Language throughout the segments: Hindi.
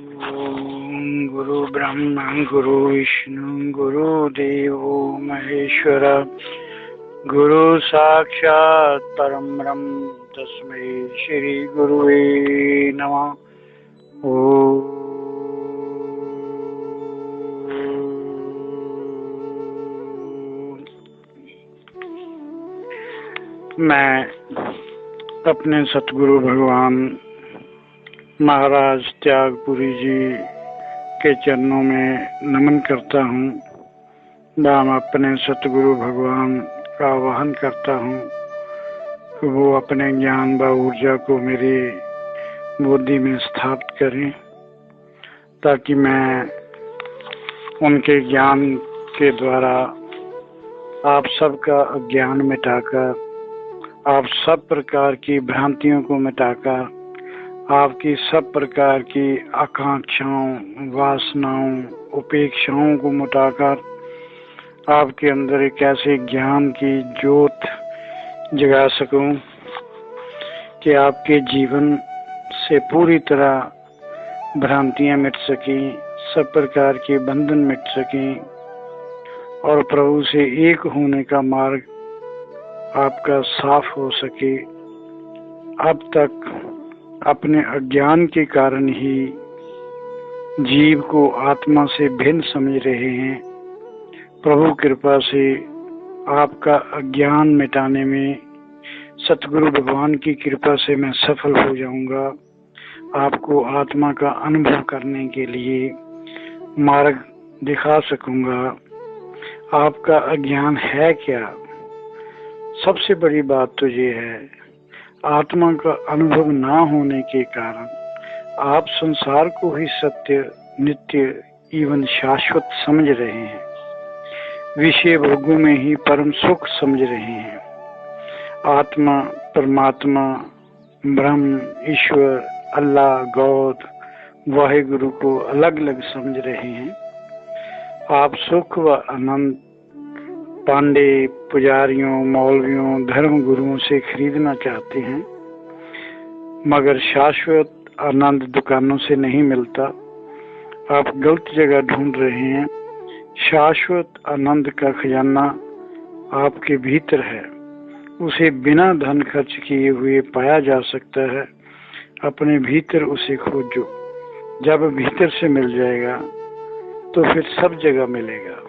ओम गुरु ब्रह्मा गुरु विष्णु गुरु देवो महेश्वर गुरु साक्षात् परम ब्रह्म तस्मै श्री गुरुवे नमः। ओम। मैं अपने सतगुरु भगवान महाराज त्यागपुरी जी के चरणों में नमन करता हूँ। मैं अपने सतगुरु भगवान का आवाहन करता हूँ कि वो अपने ज्ञान व ऊर्जा को मेरी बुद्धि में स्थापित करें, ताकि मैं उनके ज्ञान के द्वारा आप सबका अज्ञान मिटाकर, आप सब प्रकार की भ्रांतियों को मिटाकर, आपकी सब प्रकार की आकांक्षाओं, वासनाओं, उपेक्षाओं को मिटाकर आपके अंदर एक ऐसे ज्ञान की ज्योत जगा सकूं कि आपके जीवन से पूरी तरह भ्रांतियां मिट सकें, सब प्रकार के बंधन मिट सकें और प्रभु से एक होने का मार्ग आपका साफ हो सके। अब तक अपने अज्ञान के कारण ही जीव को आत्मा से भिन्न समझ रहे हैं। प्रभु कृपा से आपका अज्ञान मिटाने में सतगुरु भगवान की कृपा से मैं सफल हो जाऊंगा। आपको आत्मा का अनुभव करने के लिए मार्ग दिखा सकूंगा। आपका अज्ञान है क्या? सबसे बड़ी बात तो ये है, आत्मा का अनुभव ना होने के कारण आप संसार को ही सत्य, नित्य एवं शाश्वत समझ रहे हैं। विषय भोगों में ही परम सुख समझ रहे हैं। आत्मा, परमात्मा, ब्रह्म, ईश्वर, अल्लाह, गॉड, वाहिगुरु को अलग अलग समझ रहे हैं। आप सुख व आनंद पांडे, पुजारियों, मौलवियों, धर्म गुरुओं से खरीदना चाहते हैं, मगर शाश्वत आनंद दुकानों से नहीं मिलता। आप गलत जगह ढूंढ रहे हैं। शाश्वत आनंद का खजाना आपके भीतर है। उसे बिना धन खर्च किए हुए पाया जा सकता है। अपने भीतर उसे खोजो। जब भीतर से मिल जाएगा तो फिर सब जगह मिलेगा।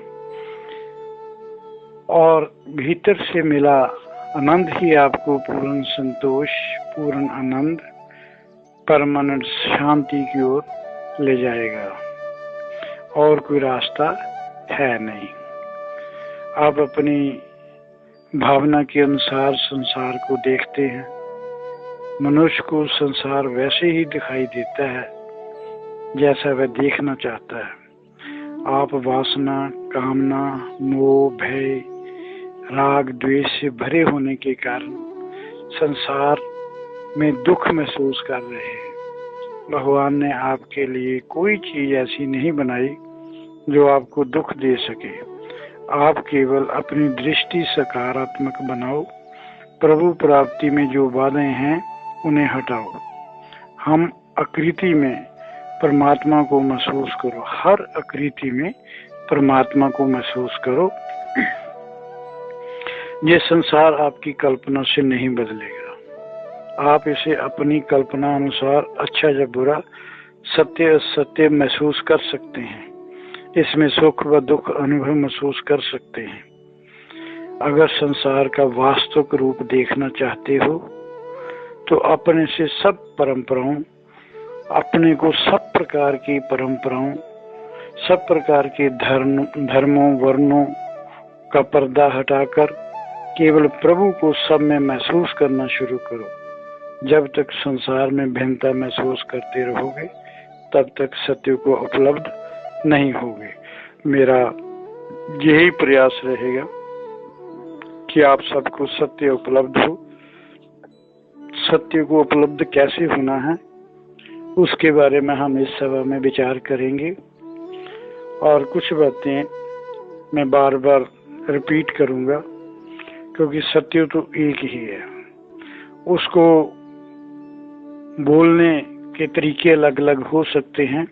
और भीतर से मिला आनंद ही आपको पूर्ण संतोष, पूर्ण आनंद, परमानेंट शांति की ओर ले जाएगा। और कोई रास्ता है नहीं। आप अपनी भावना के अनुसार संसार को देखते हैं। मनुष्य को संसार वैसे ही दिखाई देता है जैसा वह देखना चाहता है। आप वासना, कामना, मोह, भय, राग, द्वेष से भरे होने के कारण संसार में दुख महसूस कर रहे हैं। भगवान ने आपके लिए कोई चीज ऐसी नहीं बनाई जो आपको दुख दे सके। आप केवल अपनी दृष्टि सकारात्मक बनाओ। प्रभु प्राप्ति में जो बाधाएं हैं उन्हें हटाओ। हम आकृति में परमात्मा को महसूस करो। हर आकृति में परमात्मा को महसूस करो। ये संसार आपकी कल्पना से नहीं बदलेगा। आप इसे अपनी कल्पना अनुसार अच्छा या बुरा, सत्य असत्य महसूस कर सकते हैं। इसमें सुख व दुख अनुभव महसूस कर सकते हैं। अगर संसार का वास्तविक रूप देखना चाहते हो तो अपने से सब परंपराओं, अपने को सब प्रकार की परंपराओं, सब प्रकार के धर्मों, वर्णों का पर्दा हटाकर केवल प्रभु को सब में महसूस करना शुरू करो। जब तक संसार में भिन्नता महसूस करते रहोगे तब तक सत्य को उपलब्ध नहीं होगे। मेरा यही प्रयास रहेगा कि आप सबको सत्य उपलब्ध हो। सत्य को उपलब्ध कैसे होना है उसके बारे में हम इस सभा में विचार करेंगे। और कुछ बातें मैं बार बार रिपीट करूंगा क्योंकि सत्य तो एक ही है। उसको बोलने के तरीके अलग अलग हो सकते हैं,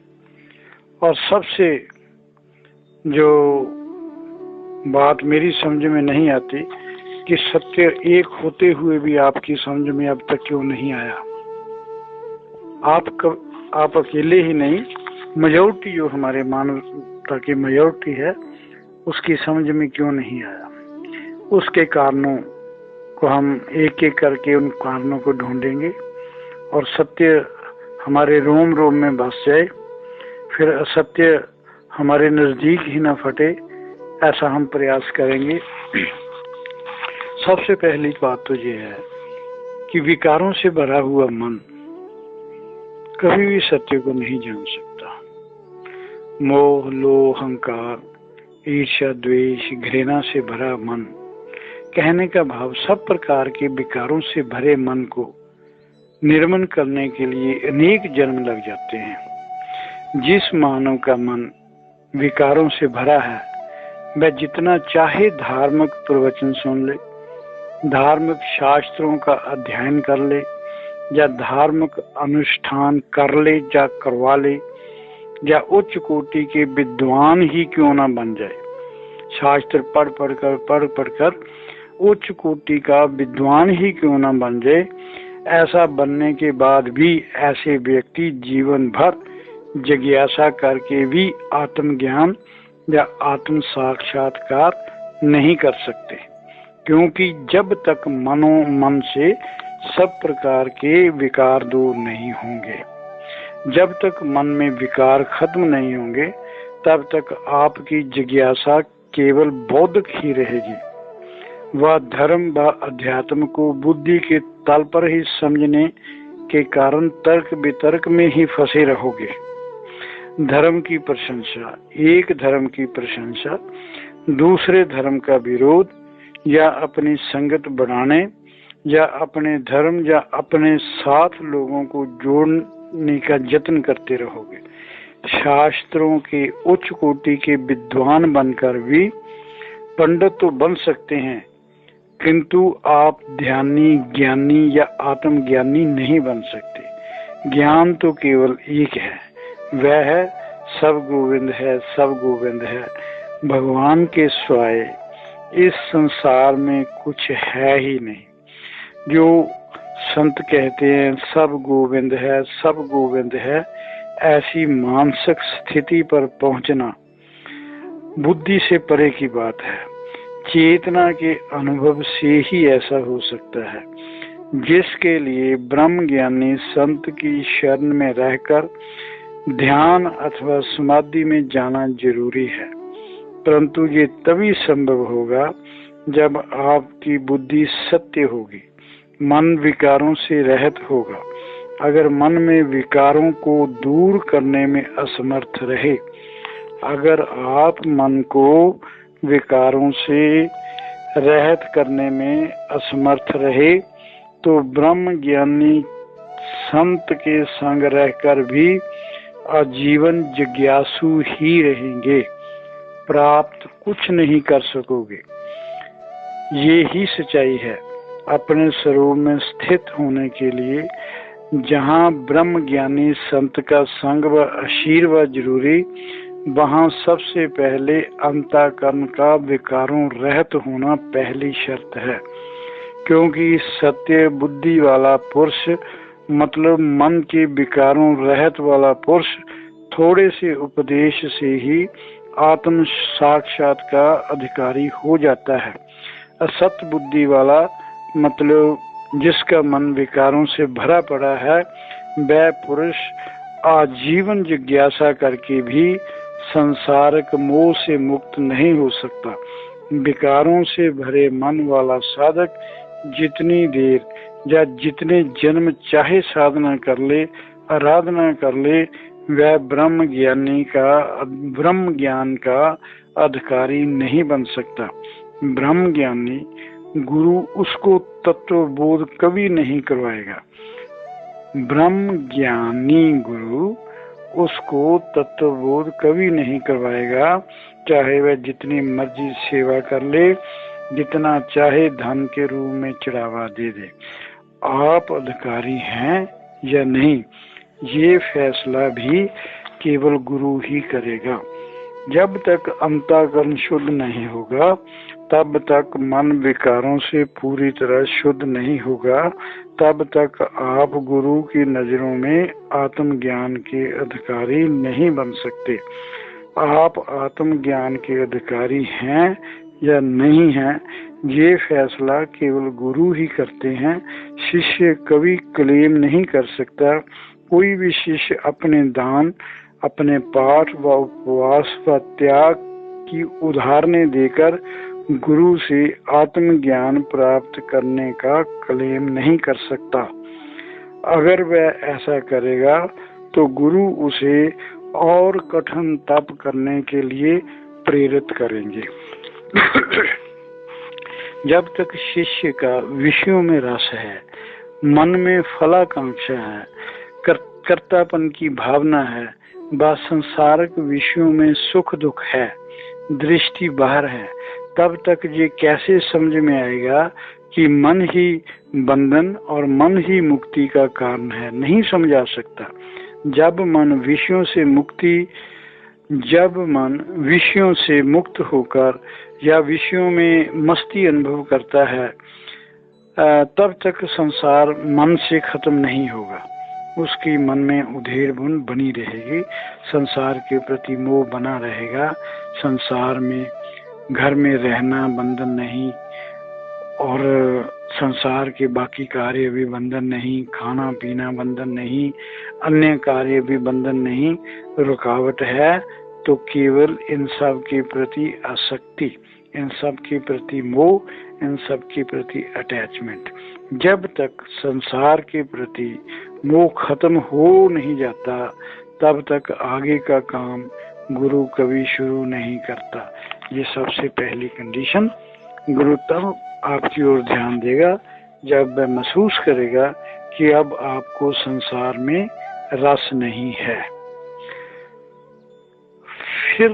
और सबसे जो बात मेरी समझ में नहीं आती कि सत्य एक होते हुए भी आपकी समझ में अब तक क्यों नहीं आया। आप अकेले ही नहीं, मेजॉरिटी जो हमारे मानवता की मेजॉरिटी है उसकी समझ में क्यों नहीं आया। उसके कारणों को हम एक एक करके उन कारणों को ढूंढेंगे और सत्य हमारे रोम रोम में बस जाए, फिर असत्य हमारे नजदीक ही ना फटे, ऐसा हम प्रयास करेंगे। सबसे पहली बात तो ये है कि विकारों से भरा हुआ मन कभी भी सत्य को नहीं जान सकता। मोह, लोभ, अहंकार, ईर्ष्या, द्वेष, घृणा से भरा मन, कहने का भाव सब प्रकार के विकारों से भरे मन को निर्मल करने के लिए अनेक जन्म लग जाते हैं। जिस मानव का मन विकारों से भरा है वह जितना चाहे धार्मिक प्रवचन सुन ले, धार्मिक शास्त्रों का अध्ययन कर ले या धार्मिक अनुष्ठान कर ले या करवा ले या उच्च कोटि के विद्वान ही क्यों ना बन जाए, शास्त्र पढ़ पढ़कर उच्च कोटि का विद्वान ही क्यों ना बन जाए, ऐसा बनने के बाद भी ऐसे व्यक्ति जीवन भर जिज्ञासा करके भी आत्मज्ञान या आत्म साक्षात्कार नहीं कर सकते, क्योंकि जब तक मन से सब प्रकार के विकार दूर नहीं होंगे, जब तक मन में विकार खत्म नहीं होंगे, तब तक आपकी जिज्ञासा केवल बौद्धिक ही रहेगी। वह धर्म व अध्यात्म को बुद्धि के तल पर ही समझने के कारण तर्क वितर्क में ही फंसे रहोगे। धर्म की प्रशंसा, एक धर्म की प्रशंसा, दूसरे धर्म का विरोध या अपनी संगत बढ़ाने या अपने धर्म या अपने साथ लोगों को जोड़ने का यत्न करते रहोगे। शास्त्रों के उच्च कोटि के विद्वान बनकर भी पंडित तो बन सकते हैं, किंतु आप ध्यानी, ज्ञानी या आत्मज्ञानी नहीं बन सकते। ज्ञान तो केवल एक है, वह है सब गोविंद है, सब गोविंद है। भगवान के सिवाय इस संसार में कुछ है ही नहीं। जो संत कहते हैं सब गोविंद है, सब गोविंद है, ऐसी मानसिक स्थिति पर पहुंचना बुद्धि से परे की बात है। चेतना के अनुभव से ही ऐसा हो सकता है, जिसके लिए ब्रह्म ज्ञानी संत की शरण में रहकर ध्यान अथवा समाधि में जाना जरूरी है। परंतु ये तभी संभव होगा जब आपकी बुद्धि सत्य होगी, मन विकारों से रहित होगा। अगर मन में विकारों को दूर करने में असमर्थ रहे, अगर आप मन को विकारों से रहित करने में असमर्थ रहे, तो ब्रह्म ज्ञानी संत के संग रहकर भी आजीवन जिज्ञासु ही रहेंगे, प्राप्त कुछ नहीं कर सकोगे। ये ही सच्चाई है। अपने स्वरूप में स्थित होने के लिए जहाँ ब्रह्म ज्ञानी संत का संग व आशीर्वाद जरूरी, वहाँ सबसे पहले अंतःकरण का विकारों रहित होना पहली शर्त है। क्योंकि सत्य बुद्धि वाला पुरुष, मतलब मन के विकारों रहित वाला पुरुष, थोड़े से उपदेश से ही आत्म साक्षात का अधिकारी हो जाता है। असत बुद्धि वाला, मतलब जिसका मन विकारों से भरा पड़ा है, वह पुरुष आजीवन जिज्ञासा करके भी संसारिक मोह से मुक्त नहीं हो सकता। विकारों से भरे मन वाला साधक जितनी देर या जितने जन्म चाहे साधना कर ले, आराधना कर ले, वह ब्रह्म ज्ञान का अधिकारी नहीं बन सकता। ब्रह्म ज्ञानी गुरु उसको तत्वबोध कभी नहीं करवाएगा। ब्रह्म ज्ञानी गुरु उसको तत्वबोध कभी नहीं करवाएगा, चाहे वह जितनी मर्जी सेवा कर ले, जितना चाहे धन के रूप में चढ़ावा दे दे। आप अधिकारी हैं या नहीं, ये फैसला भी केवल गुरु ही करेगा। जब तक अंतःकरण शुद्ध नहीं होगा तब तक मन विकारों से पूरी तरह शुद्ध नहीं होगा, तब तक आप गुरु की नजरों में आत्मज्ञान के अधिकारी नहीं बन सकते। आप आत्मज्ञान के अधिकारी हैं या नहीं हैं, ये फैसला केवल गुरु ही करते हैं। शिष्य कभी क्लेम नहीं कर सकता। कोई भी शिष्य अपने दान, अपने पाठ व उपवास व त्याग की उदाहरणें देकर गुरु से आत्मज्ञान प्राप्त करने का क्लेम नहीं कर सकता। अगर वह ऐसा करेगा तो गुरु उसे और कठिन तप करने के लिए प्रेरित करेंगे। जब तक शिष्य का विषयों में रस है, मन में फलाकांक्षा है, कर्तापन की भावना है, व संसारिक विषयों में सुख दुख है, दृष्टि बाहर है, तब तक ये कैसे समझ में आएगा कि मन ही बंधन और मन ही मुक्ति का कारण है? नहीं समझा सकता। जब मन विषयों से मुक्त होकर या विषयों में मस्ती अनुभव करता है, तब तक संसार मन से खत्म नहीं होगा। उसकी मन में उधेड़ बुन बनी रहेगी, संसार के प्रति मोह बना रहेगा। संसार में घर में रहना बंधन नहीं, और संसार के बाकी कार्य भी बंधन नहीं, खाना पीना बंधन नहीं, अन्य कार्य भी बंधन नहीं। रुकावट है तो केवल इन सब के प्रति आसक्ति, इन सब के प्रति मोह, इन सब के प्रति अटैचमेंट। जब तक संसार के प्रति मोह खत्म हो नहीं जाता तब तक आगे का काम गुरु कभी शुरू नहीं करता। ये सबसे पहली कंडीशन। गुरु तब आपकी ओर ध्यान देगा जब वह महसूस करेगा कि अब आपको संसार में रस नहीं है। फिर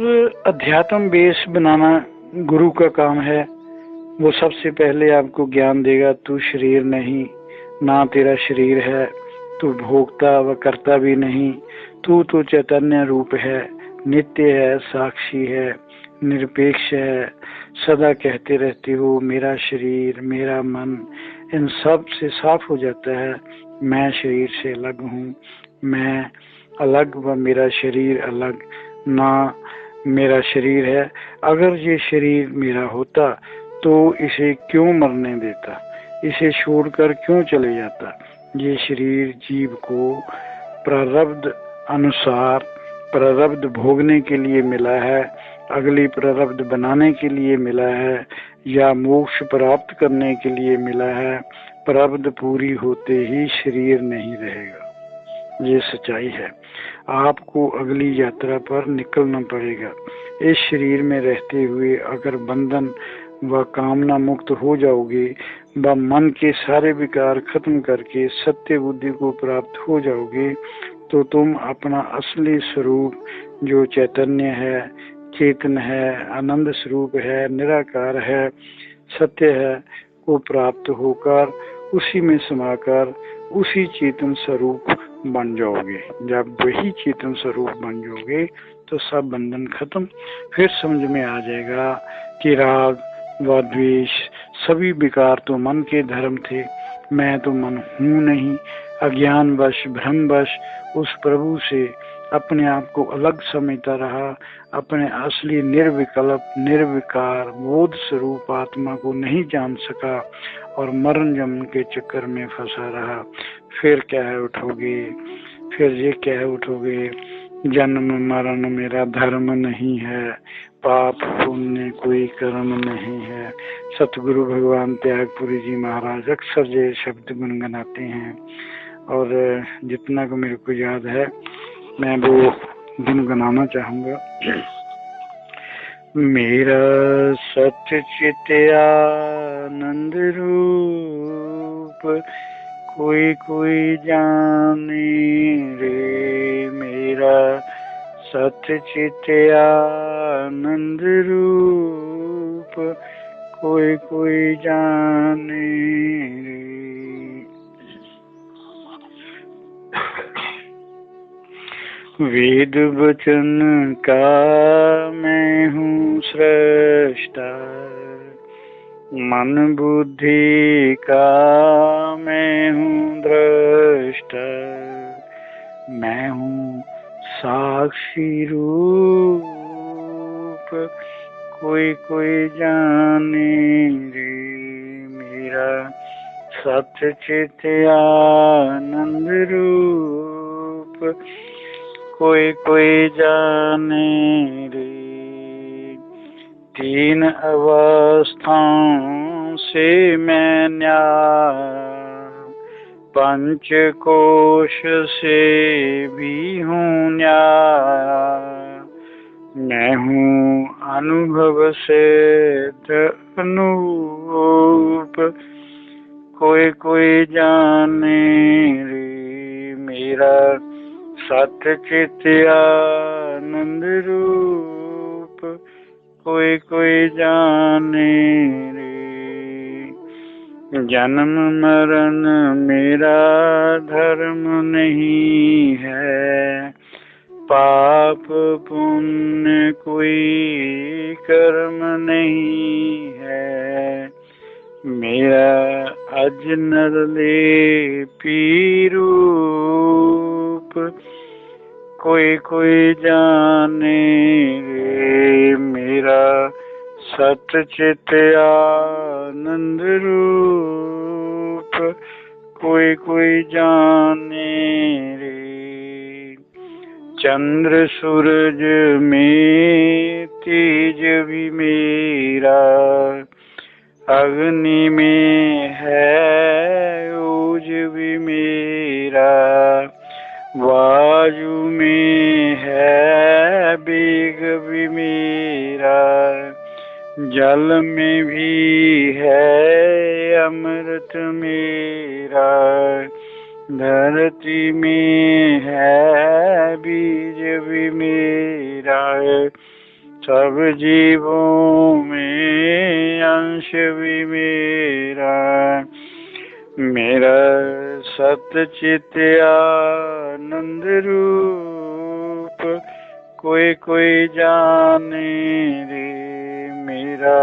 अध्यात्म बेस बनाना गुरु का काम है। वो सबसे पहले आपको ज्ञान देगा, तू शरीर नहीं, ना तेरा शरीर है, तू भोक्ता व कर्ता भी नहीं, तू तो चैतन्य रूप है, नित्य है, साक्षी है, निरपेक्ष है। सदा कहते रहते हो मेरा शरीर, मेरा मन। इन सब से साफ हो जाता है मैं शरीर से अलग हूँ, मैं अलग व मेरा शरीर अलग, ना मेरा शरीर है। अगर ये शरीर मेरा होता तो इसे क्यों मरने देता, इसे छोड़कर क्यों चले जाता। ये शरीर जीव को प्रारब्ध अनुसार प्रारब्ध भोगने के लिए मिला है, अगली प्रारब्ध बनाने के लिए मिला है, या मोक्ष प्राप्त करने के लिए मिला है। प्रारब्ध पूरी होते ही शरीर नहीं रहेगा। ये सच्चाई है। आपको अगली यात्रा पर निकलना पड़ेगा। इस शरीर में रहते हुए अगर बंधन व कामना मुक्त हो जाओगे व मन के सारे विकार खत्म करके सत्य बुद्धि को प्राप्त हो जाओगे, तो तुम अपना असली स्वरूप जो चैतन्य है, चेतन है, आनंद स्वरूप है, निराकार है, सत्य है, को प्राप्त होकर उसी में समाकर उसी चेतन स्वरूप बन जाओगे। जब वही चेतन स्वरूप बन जाओगे तो सब बंधन खत्म। फिर समझ में आ जाएगा कि राग व द्वेष सभी विकार तो मन के धर्म थे, मैं तो मन हूँ नहीं। अज्ञानवश भ्रमवश उस प्रभु से अपने आप को अलग समझता रहा, अपने असली निर्विकल्प निर्विकार बोध स्वरूप आत्मा को नहीं जान सका और मरण जन्म के चक्कर में फंसा रहा। फिर कह उठोगे, फिर ये कह उठोगे, जन्म मरण मेरा धर्म नहीं है, पाप पुण्य कोई कर्म नहीं है। सतगुरु भगवान त्यागपुरी जी महाराज अक्सर ये शब्द गुनगुनाते हैं, और जितना को मेरे को याद है मैं वो गुनगुनाना चाहूंगा। मेरा सत्य चित आनंद रूप कोई कोई जाने रे, मेरा सत्य चित आनंद रूप कोई कोई जाने रे। वेद वचन का मैं हूँ सृष्टा, मन बुद्धि का मैं हूँ दृष्टा, मैं हूँ साक्षी रूप, कोई कोई जाने रे मेरा सत्य चित आनंद रूप, कोई कोई जाने रे। तीन अवस्थाओं से मैं न्याय, पंच कोश से भी हूँ न्याय, मैं हूँ अनुभव से अनूप, कोई कोई जाने रे मेरा सत्य चित आनंद रूप, कोई कोई जाने रे। जन्म मरण मेरा धर्म नहीं है, पाप पुण्य कोई कर्म नहीं है, मेरा अजनर लेपी रूप, कोई कोई जाने रे मेरा सत्य चित आनंद रूप, कोई कोई जाने रे। चंद्र सूरज में तेज भी मेरा, अग्नि में है ओज भी मेरा, वायु में है वेग भी मेरा, जल में भी है अमृत मेरा, धरती में है बीज भी मेरा, सब जीवों में अंश भी मेरा, मेरा सत्य चित आनंद रूप, कोई कोई जाने रे मेरा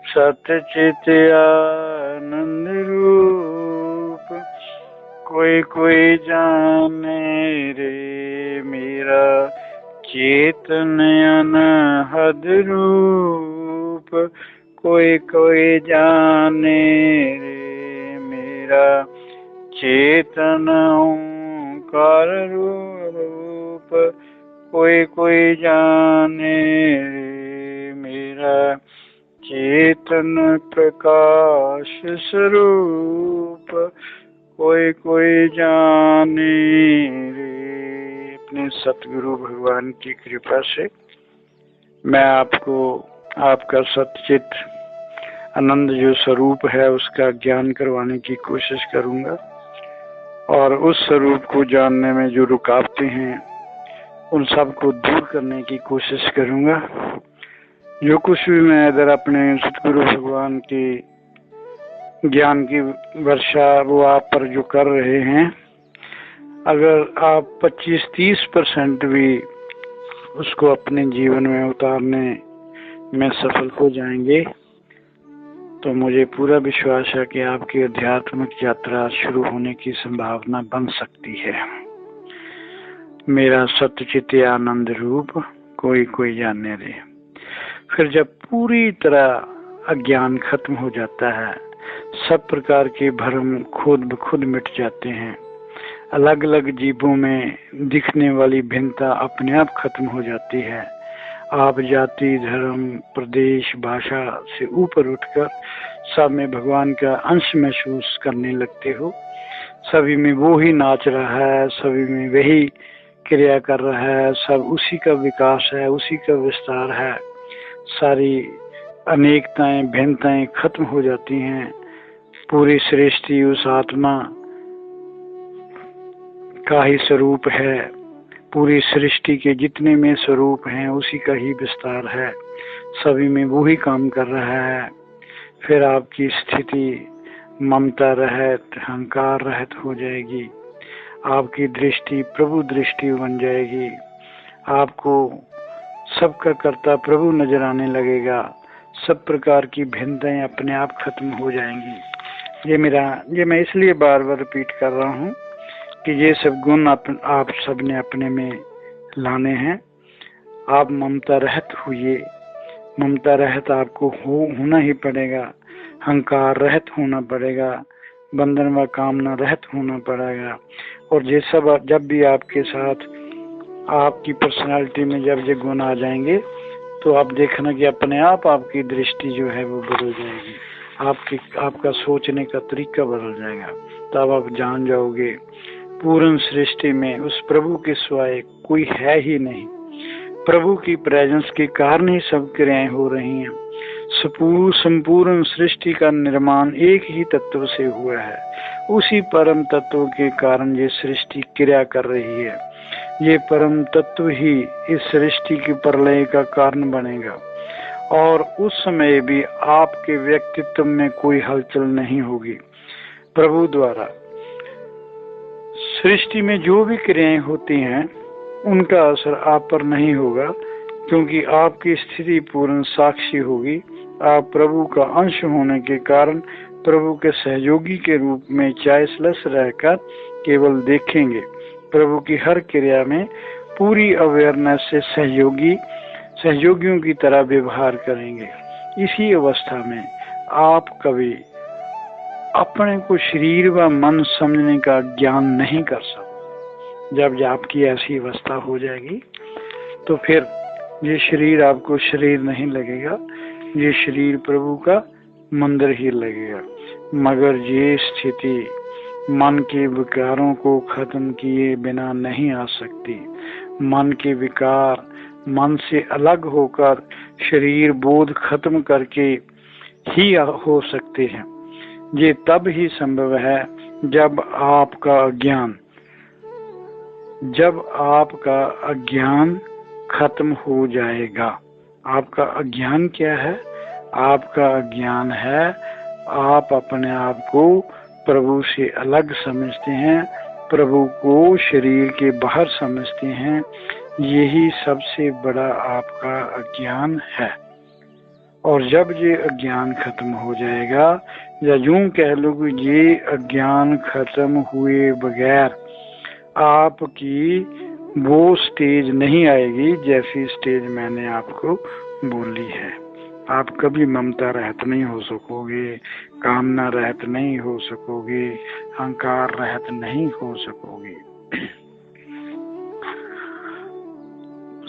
सत्य चित आनंद रूप, कोई कोई जाने रे मेरा चेतन अनहद रूप, कोई कोई जाने रे मेरा चेतन ओंकार रूप, कोई कोई जाने रे मेरा चेतन प्रकाश स्वरूप, कोई कोई जाने रे। अपने सतगुरु भगवान की कृपा से मैं आपको आपका सच्चित आनंद जो स्वरूप है उसका ज्ञान करवाने की कोशिश करूंगा, और उस स्वरूप को जानने में जो रुकावटें हैं उन सब को दूर करने की कोशिश करूंगा। जो कुछ भी मैं इधर अपने सतगुरु भगवान की ज्ञान की वर्षा वो आप पर जो कर रहे हैं, अगर आप 25-30% भी उसको अपने जीवन में उतारने में सफल हो जाएंगे तो मुझे पूरा विश्वास है कि आपकी आध्यात्मिक यात्रा शुरू होने की संभावना बन सकती है। मेरा सत्यचित आनंद रूप, कोई कोई जाने रे। फिर जब पूरी तरह अज्ञान खत्म हो जाता है, सब प्रकार के भ्रम खुद ब खुद मिट जाते हैं, अलग अलग जीवों में दिखने वाली भिन्नता अपने आप खत्म हो जाती है, आप जाति धर्म प्रदेश भाषा से ऊपर उठकर सब में भगवान का अंश महसूस करने लगते हो। सभी में वो ही नाच रहा है, सभी में वही क्रिया कर रहा है, सब उसी का विकास है, उसी का विस्तार है। सारी अनेकताएं भिन्नताएं खत्म हो जाती हैं। पूरी सृष्टि उस आत्मा का ही स्वरूप है, पूरी सृष्टि के जितने में स्वरूप हैं उसी का ही विस्तार है, सभी में वो ही काम कर रहा है। फिर आपकी स्थिति ममता रहित अहंकार रहित हो जाएगी। आपकी दृष्टि प्रभु दृष्टि बन जाएगी। आपको सबका कर्ता प्रभु नजर आने लगेगा। सब प्रकार की भिन्नताएं अपने आप खत्म हो जाएंगी। ये मैं इसलिए बार बार रिपीट कर रहा हूँ कि ये सब गुण आप सब ने अपने में लाने हैं। आप ममता रहित हुए। ममता रहित आपको होना ही पड़ेगा। अहंकार रहित होना पड़ेगा। बंधन व कामना रहित होना पड़ेगा। और ये सब जब भी आपके साथ आपकी पर्सनालिटी में जब ये गुण आ जाएंगे तो आप देखना कि अपने आप आपकी दृष्टि जो है वो बदल जाएगी। आपका सोचने का तरीका बदल जाएगा। तब आप जान जाओगे पूर्ण सृष्टि में उस प्रभु के सिवाय कोई है ही नहीं। प्रभु की प्रेजेंस के कारण ही सब क्रियाएं हो रही हैं। संपूर्ण सृष्टि का निर्माण एक ही तत्व से हुआ है। उसी परम तत्व के कारण ये सृष्टि क्रिया कर रही है। ये परम तत्व ही इस सृष्टि की प्रलय का कारण बनेगा। और उस समय भी आपके व्यक्तित्व में कोई हलचल नहीं होगी। प्रभु द्वारा सृष्टि में जो भी क्रियाएं होती हैं उनका असर आप पर नहीं होगा, क्योंकि आपकी स्थिति पूर्ण साक्षी होगी। आप प्रभु का अंश होने के कारण प्रभु के सहयोगी के रूप में चॉइसलेस रहकर केवल देखेंगे। प्रभु की हर क्रिया में पूरी अवेयरनेस से सहयोगियों की तरह व्यवहार करेंगे। इसी अवस्था में आप कभी अपने को शरीर व मन समझने का ज्ञान नहीं कर सकते। जब आपकी ऐसी अवस्था हो जाएगी तो फिर ये शरीर आपको शरीर नहीं लगेगा। ये शरीर प्रभु का मंदिर ही लगेगा। मगर ये स्थिति मन के विकारों को खत्म किए बिना नहीं आ सकती। मन के विकार मन से अलग होकर शरीर बोध खत्म करके ही हो सकते हैं। ये तब ही संभव है जब आपका अज्ञान खत्म हो जाएगा। आपका अज्ञान क्या है? आपका अज्ञान है आप अपने आप को प्रभु से अलग समझते हैं, प्रभु को शरीर के बाहर समझते हैं। यही सबसे बड़ा आपका अज्ञान है। और जब ये अज्ञान खत्म हो जाएगा, या यूं कह लो कि ये अज्ञान खत्म हुए बगैर आपकी वो स्टेज नहीं आएगी जैसी स्टेज मैंने आपको बोली है। आप कभी ममता रहित नहीं हो सकोगे, कामना रहित नहीं हो सकोगे, अहंकार रहित नहीं हो सकोगे।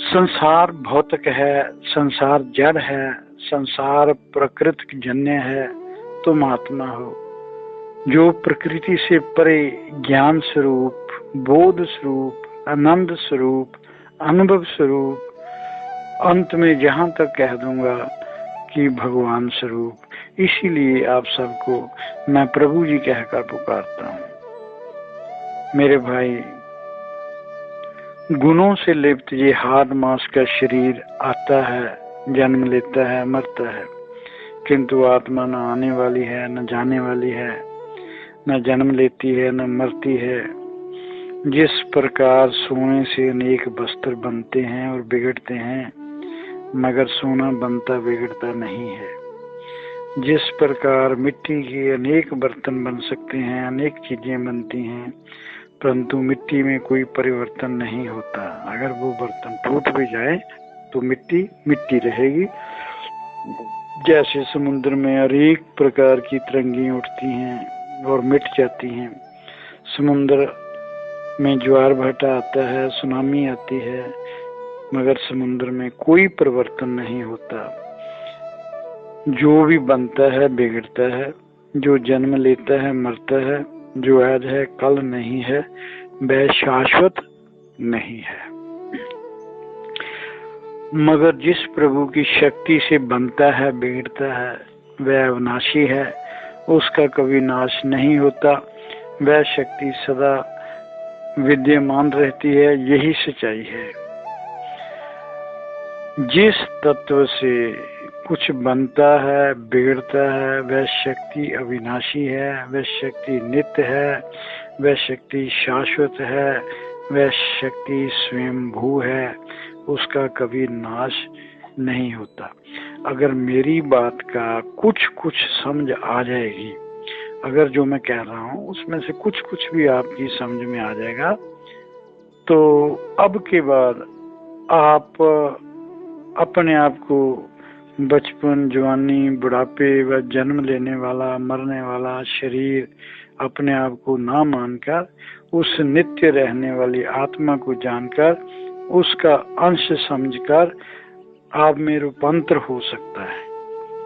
संसार भौतिक है, संसार जड़ है, संसार प्रकृति जन्य है। तुम आत्मा हो जो प्रकृति से परे ज्ञान स्वरूप, बोध स्वरूप, आनंद स्वरूप, अनुभव स्वरूप, अंत में जहां तक कह दूंगा कि भगवान स्वरूप। इसीलिए आप सबको मैं प्रभु जी कहकर पुकारता हूँ। मेरे भाई, गुणों से लिप्त ये हाड मांस का शरीर आता है, जन्म लेता है, मरता है, किंतु आत्मा न आने वाली है, न जाने वाली है, न जन्म लेती है, न मरती है। जिस प्रकार सोने से अनेक वस्त्र बनते हैं और बिगड़ते हैं, मगर सोना बनता बिगड़ता नहीं है। जिस प्रकार मिट्टी के अनेक बर्तन बन सकते हैं, अनेक चीजें बनती हैं, परंतु मिट्टी में कोई परिवर्तन नहीं होता। अगर वो बर्तन टूट भी जाए तो मिट्टी मिट्टी रहेगी। जैसे समुद्र में अनेक प्रकार की तरंगें उठती हैं और मिट जाती हैं। समुद्र में ज्वार भाटा आता है, सुनामी आती है, मगर समुद्र में कोई परिवर्तन नहीं होता। जो भी बनता है बिगड़ता है, जो जन्म लेता है मरता है, जो आज है कल नहीं है, वह शाश्वत नहीं है। मगर जिस प्रभु की शक्ति से बनता है बिगड़ता है, वह अविनाशी है, उसका कभी नाश नहीं होता। वह शक्ति सदा विद्यमान रहती है। यही सच्चाई है। जिस तत्व से कुछ बनता है बिगड़ता है, वह शक्ति अविनाशी है, वह शक्ति नित्य है, वह शक्ति शाश्वत है, वह शक्ति स्वयंभू है, उसका कभी नाश नहीं होता। अगर मेरी बात का कुछ कुछ समझ आ जाएगी, अगर जो मैं कह रहा हूँ उसमें से कुछ कुछ भी आपकी समझ में आ जाएगा, तो अब के बाद आप अपने आप को बचपन, जवानी, बुढ़ापे व जन्म लेने वाला, मरने वाला शरीर अपने आप को ना मानकर उस नित्य रहने वाली आत्मा को जानकर उसका अंश समझकर आप में रूपांतर हो सकता है।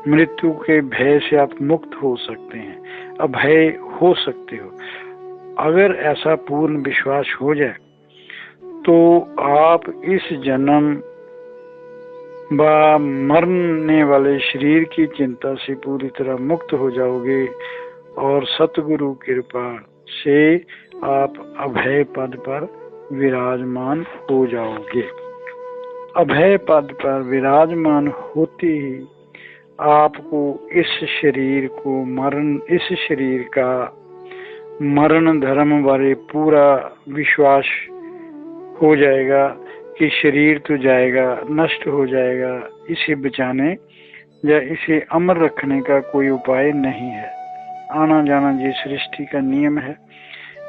मृत्यु के भय से आप मुक्त हो सकते हैं, अभय हो सकते हो। अगर ऐसा पूर्ण विश्वास हो जाए तो आप इस जन्म व मरने वाले शरीर की चिंता से पूरी तरह मुक्त हो जाओगे और सतगुरु कृपा से आप अभय पद पर विराजमान हो जाओगे। अभय पद पर विराजमान होते ही आपको इस शरीर का मरण धर्म बारे पूरा विश्वास हो जाएगा कि शरीर तो जाएगा, नष्ट हो जाएगा, इसे बचाने या इसे अमर रखने का कोई उपाय नहीं है। आना जाना ये सृष्टि का नियम है।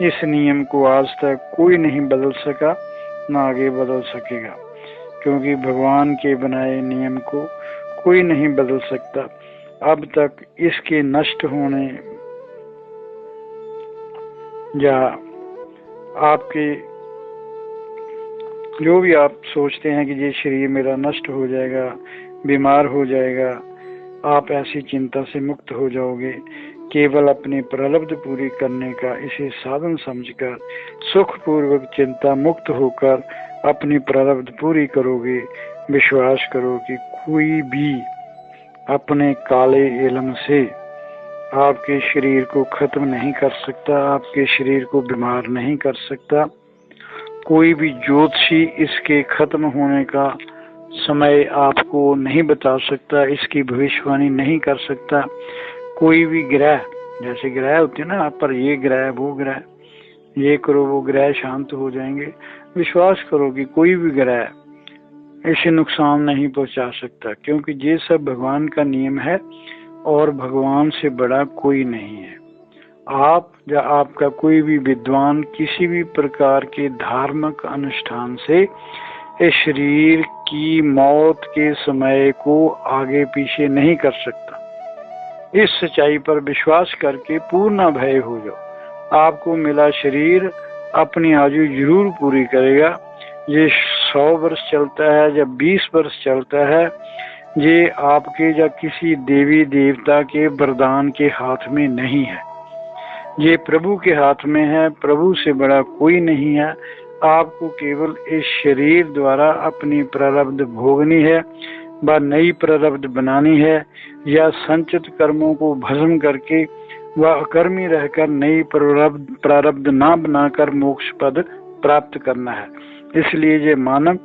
इस नियम को आज तक कोई नहीं बदल सका, ना आगे बदल सकेगा, क्योंकि भगवान के बनाए नियम को कोई नहीं बदल सकता। अब तक इसके नष्ट होने या आपके जो भी आप सोचते हैं कि ये शरीर मेरा नष्ट हो जाएगा, बीमार हो जाएगा, आप ऐसी चिंता से मुक्त हो जाओगे। केवल अपनी प्रलब्ध पूरी करने का इसे साधन समझकर सुखपूर्वक चिंता मुक्त होकर अपनी प्रलब्ध पूरी करोगे। विश्वास करो कि कोई भी अपने काले इल्म से आपके शरीर को खत्म नहीं कर सकता, आपके शरीर को बीमार नहीं कर सकता। कोई भी ज्योतिषी इसके खत्म होने का समय आपको नहीं बता सकता, इसकी भविष्यवाणी नहीं कर सकता। कोई भी ग्रह, जैसे ग्रह होते हैं ना, आप पर ये ग्रह, वो ग्रह, ये करो वो ग्रह शांत हो जाएंगे। विश्वास करो कि कोई भी ग्रह इसे नुकसान नहीं पहुंचा सकता, क्योंकि ये सब भगवान का नियम है और भगवान से बड़ा कोई नहीं है। आप या आपका कोई भी विद्वान किसी भी प्रकार के धार्मिक अनुष्ठान से इस शरीर की मौत के समय को आगे पीछे नहीं कर सकता। इस सच्चाई पर विश्वास करके पूर्ण भय हो जाओ। आपको मिला शरीर अपनी आयु जरूर पूरी करेगा। ये 100 वर्ष चलता है या 20 वर्ष चलता है, ये आपके या किसी देवी देवता के वरदान के हाथ में नहीं है, ये प्रभु के हाथ में है। प्रभु से बड़ा कोई नहीं है। आपको केवल इस शरीर द्वारा अपनी प्रारब्ध भोगनी है, व नई प्रारब्ध बनानी है, या संचित कर्मों को भस्म करके व अकर्मी रहकर नई प्रारब्ध ना बनाकर मोक्ष पद प्राप्त करना है। इसलिए ये मानव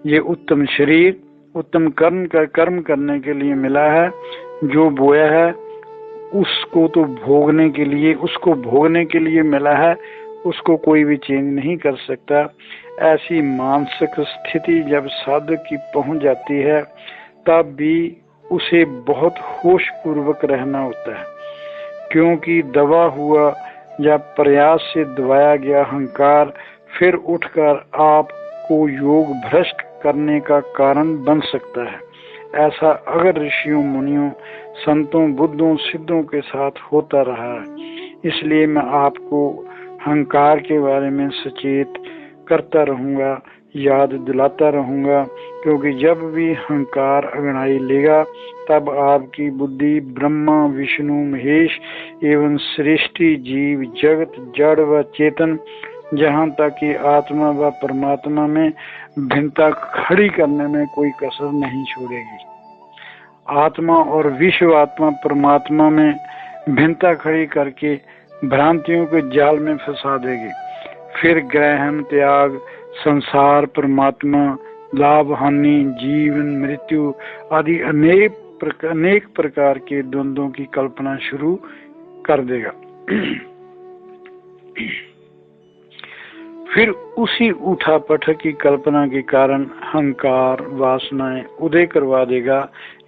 ये उत्तम शरीर उत्तम कर्म करने के लिए मिला है। जो बोया है उसको भोगने के लिए मिला है, उसको कोई भी चेंज नहीं कर सकता। ऐसी मानसिक स्थिति जब साधक की पहुंच जाती है तब भी उसे बहुत होश पूर्वक रहना होता है, क्योंकि दबा हुआ या प्रयास से दबाया गया अहंकार फिर उठकर आपको योग भ्रष्ट करने का कारण बन सकता है। ऐसा अगर ऋषियों, मुनियों, संतों, बुद्धों, सिद्धों के साथ होता रहा है। इसलिए मैं आपको अहंकार के बारे में सचेत करता रहूंगा, याद दिलाता रहूंगा, क्योंकि जब भी अहंकार अंगड़ाई लेगा तब आपकी बुद्धि ब्रह्मा, विष्णु, महेश एवं सृष्टि, जीव, जगत, जड़ व चेतन, जहाँ तक कि आत्मा व परमात्मा में भिन्नता खड़ी करने में कोई कसर नहीं छोड़ेगी। आत्मा और विश्व आत्मा परमात्मा में भिन्नता खड़ी करके भ्रांतियों के जाल में फंसा देगी। फिर ग्रहण, त्याग, संसार, परमात्मा, लाभ, हानि, जीवन, मृत्यु आदि अनेक प्रकार के द्वंद्वों की कल्पना शुरू कर देगा। फिर उसी उठापटक की कल्पना के कारण अहंकार वासनाएं उदय करवा देगा।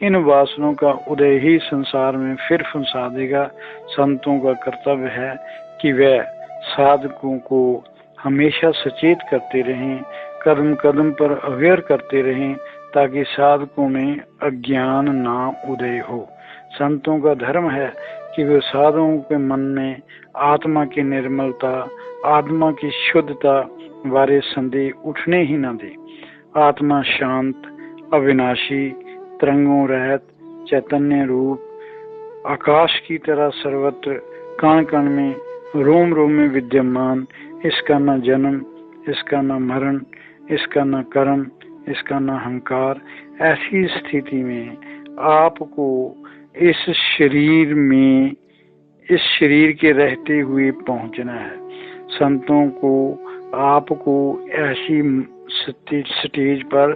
इन वासनाओं का उदय ही संसार में फिर फंसा देगा। संतों का कर्तव्य है कि वह साधकों को हमेशा सचेत करते रहें, कदम कदम पर अवेयर करते रहें, ताकि साधकों में अज्ञान ना उदय हो। संतों का धर्म है कि वे साधुओं के मन में आत्मा की निर्मलता, आत्मा की शुद्धता वाले संदेह उठने ही न दे। आत्मा शांत, अविनाशी, तरंगों रहित, चैतन्य रूप, आकाश की तरह सर्वत्र कण कण में, रोम रोम में विद्यमान, इसका न जन्म, इसका न मरण, इसका न कर्म, इसका न अहंकार। ऐसी स्थिति में आपको इस शरीर के रहते हुए पहुंचना है। संतों को आपको ऐसी स्टेज पर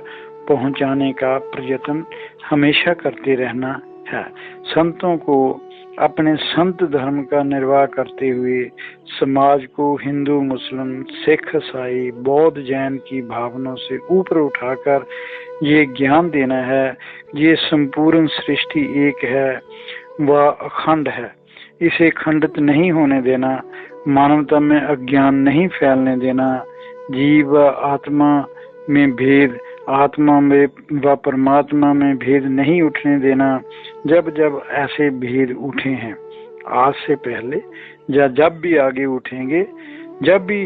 पहुंचाने का प्रयत्न हमेशा करते रहना है। संतों को अपने संत धर्म का निर्वाह करते हुए समाज को हिंदू, मुस्लिम, सिख, ईसाई, बौद्ध, जैन की भावनाओं से ऊपर उठाकर ये ज्ञान देना है। ये संपूर्ण सृष्टि एक है, वह अखंड है, इसे खंडित नहीं होने देना, मानवता में अज्ञान नहीं फैलने देना, जीव व आत्मा में भेद, आत्मा में व परमात्मा में भेद नहीं उठने देना। जब जब ऐसे भेद उठे हैं, आज से पहले या जब भी आगे उठेंगे, जब भी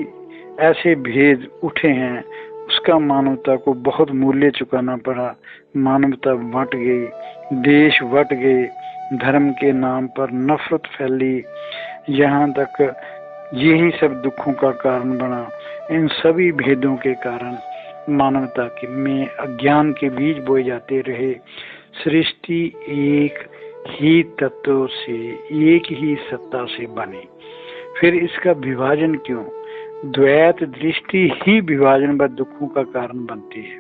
ऐसे भेद उठे हैं, उसका मानवता को बहुत मूल्य चुकाना पड़ा। मानवता बट गई, देश बट गए, धर्म के नाम पर नफरत फैली, यहाँ तक यही सब दुखों का कारण बना। इन सभी भेदों के कारण मानवता के में अज्ञान के बीज बोए जाते रहे। सृष्टि एक ही तत्व से, एक ही सत्ता से बनी, फिर इसका विभाजन क्यों? द्वैत दृष्टि ही विभाजन व दुखों का कारण बनती है।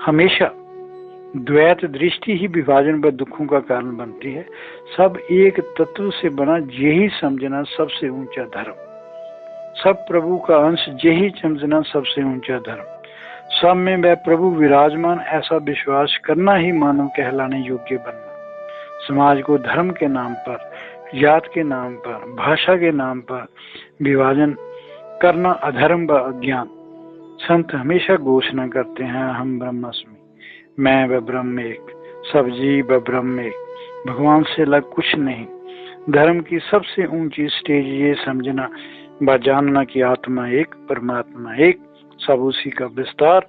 हमेशा द्वैत दृष्टि ही विभाजन व दुखों का कारण बनती है। सब एक तत्व से बना, यही समझना सबसे ऊंचा धर्म। सब प्रभु का अंश, यही समझना सबसे ऊंचा धर्म। सब में वह प्रभु विराजमान, ऐसा विश्वास करना ही मानव कहलाने योग्य बनना। समाज को धर्म के नाम पर, जात के नाम पर, भाषा के नाम पर विभाजन करना अधर्म व अज्ञान। संत हमेशा घोषणा करते हैं, हम ब्रह्मास्मि, मैं व ब्रह्म एक, सब जीव व ब्रह्म एक, भगवान से अलग कुछ नहीं। धर्म की सबसे ऊंची स्टेज ये समझना व जानना कि आत्मा एक, परमात्मा एक, सब उसी का विस्तार,